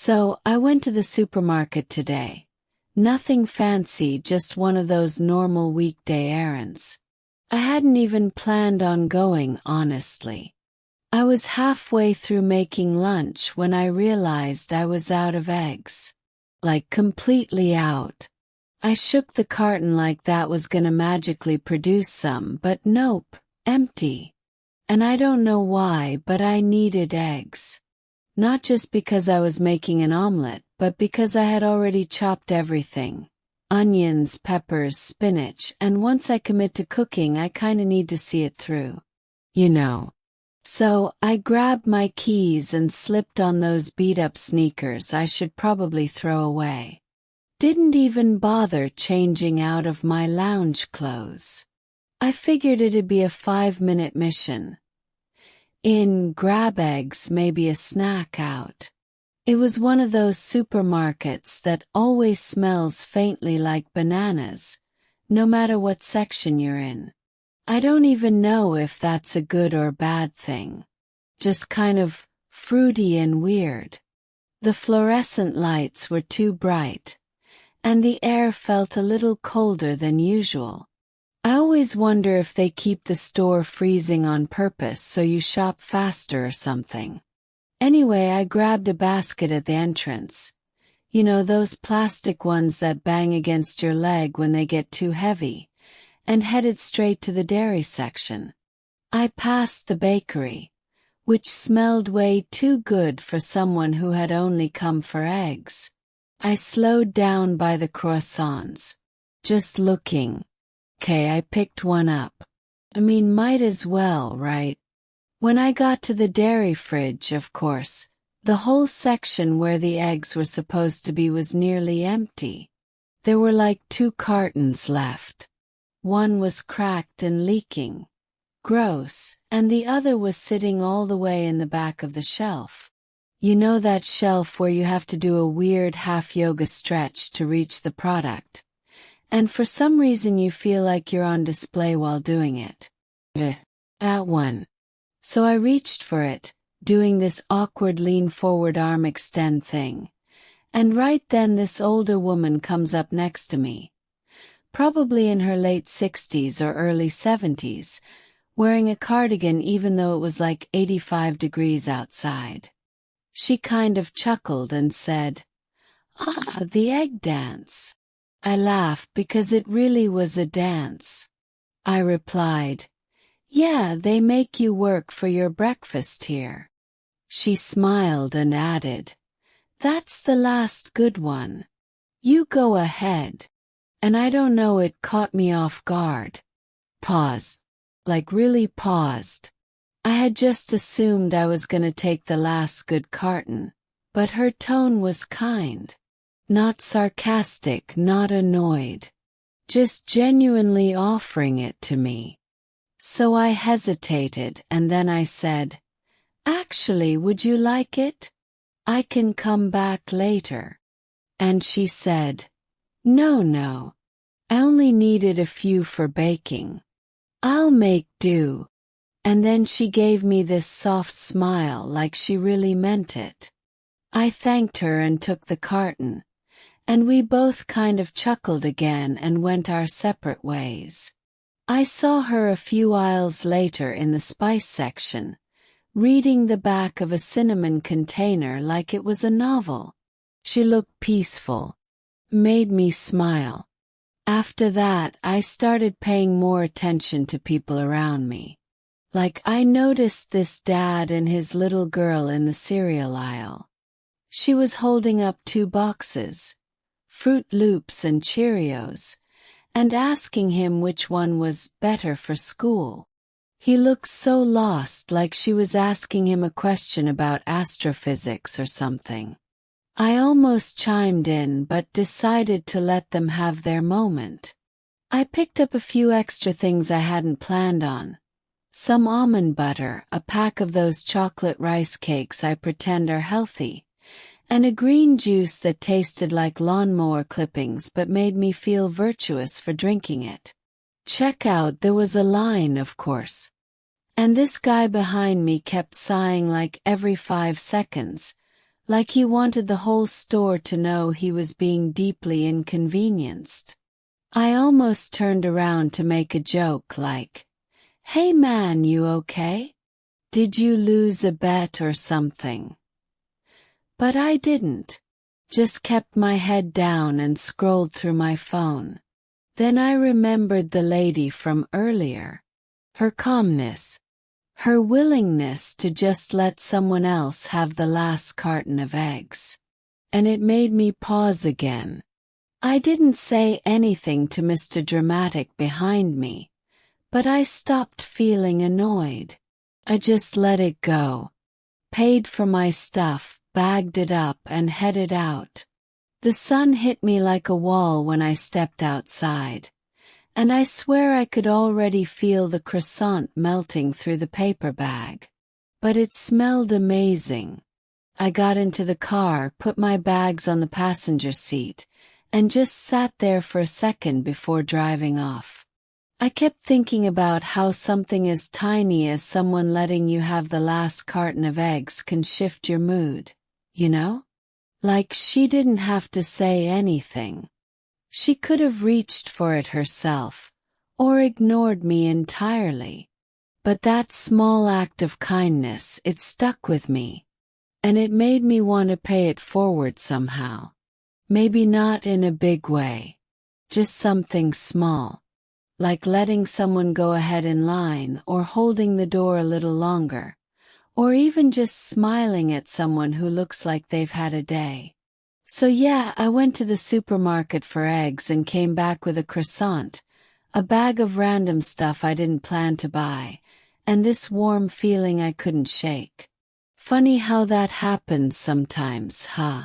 So, I went to the supermarket today. Nothing fancy, just one of those normal weekday errands. I hadn't even planned on going, honestly. I was halfway through making lunch when I realized I was out of eggs. Like completely out. I shook the carton like that was gonna magically produce some, but nope, empty. And I don't know why, but I needed eggs. Not just because I was making an omelet, but because I had already chopped everything. Onions, peppers, spinach, and once I commit to cooking I kinda need to see it through. You know. So, I grabbed my keys and slipped on those beat-up sneakers I should probably throw away. Didn't even bother changing out of my lounge clothes. I figured it'd be a 5-minute mission. In, grab eggs, maybe a snack out. It was one of those supermarkets that always smells faintly like bananas, no matter what section you're in. I don't even know if that's a good or bad thing. Just kind of fruity and weird. The fluorescent lights were too bright, and the air felt a little colder than usual. I always wonder if they keep the store freezing on purpose so you shop faster or something. Anyway, I grabbed a basket at the entrance. You know, those plastic ones that bang against your leg when they get too heavy, and headed straight to the dairy section. I passed the bakery, which smelled way too good for someone who had only come for eggs. I slowed down by the croissants. Just looking. Okay, I picked one up. I mean, might as well, right? When I got to the dairy fridge, of course, the whole section where the eggs were supposed to be was nearly empty. There were like 2 cartons left. One was cracked and leaking. Gross, and the other was sitting all the way in the back of the shelf. You know that shelf where you have to do a weird half-yoga stretch to reach the product. And for some reason you feel like you're on display while doing it. That one. So I reached for it, doing this awkward lean-forward arm extend thing. And right then this older woman comes up next to me. Probably in her late 60s or early 70s, wearing a cardigan even though it was like 85 degrees outside. She kind of chuckled and said, "Ah, the egg dance." I laughed because it really was a dance. I replied, "Yeah, they make you work for your breakfast here." She smiled and added, "That's the last good one. You go ahead." And I don't know, it caught me off guard. Pause. Like really paused. I had just assumed I was gonna take the last good carton, but her tone was kind. Not sarcastic, not annoyed. Just genuinely offering it to me. So I hesitated and then I said, "Actually, would you like it? I can come back later." And she said, No, I only needed a few for baking. I'll make do." And then she gave me this soft smile like she really meant it. I thanked her and took the carton. And we both kind of chuckled again and went our separate ways. I saw her a few aisles later in the spice section, reading the back of a cinnamon container like it was a novel. She looked peaceful. Made me smile. After that, I started paying more attention to people around me. Like I noticed this dad and his little girl in the cereal aisle. She was holding up 2 boxes. Fruit Loops and Cheerios, and asking him which one was better for school. He looked so lost, like she was asking him a question about astrophysics or something. I almost chimed in but decided to let them have their moment. I picked up a few extra things I hadn't planned on. Some almond butter, a pack of those chocolate rice cakes I pretend are healthy, and a green juice that tasted like lawnmower clippings but made me feel virtuous for drinking it. Checkout, there was a line, of course. And this guy behind me kept sighing like every 5 seconds, Like he wanted the whole store to know he was being deeply inconvenienced. I almost turned around to make a joke like, "Hey man, you okay? Did you lose a bet or something?" But I didn't. Just kept my head down and scrolled through my phone. Then I remembered the lady from earlier. Her calmness. Her willingness to just let someone else have the last carton of eggs. And it made me pause again. I didn't say anything to Mr. Dramatic behind me, but I stopped feeling annoyed. I just let it go. Paid for my stuff, bagged it up and headed out. The sun hit me like a wall when I stepped outside, and I swear I could already feel the croissant melting through the paper bag. But it smelled amazing. I got into the car, put my bags on the passenger seat, and just sat there for a second before driving off. I kept thinking about how something as tiny as someone letting you have the last carton of eggs can shift your mood, you know? Like she didn't have to say anything. She could have reached for it herself, or ignored me entirely. But that small act of kindness, it stuck with me. And it made me want to pay it forward somehow. Maybe not in a big way. Just something small. Like letting someone go ahead in line or holding the door a little longer. Or even just smiling at someone who looks like they've had a day. So yeah, I went to the supermarket for eggs and came back with a croissant, a bag of random stuff I didn't plan to buy, and this warm feeling I couldn't shake. Funny how that happens sometimes, huh?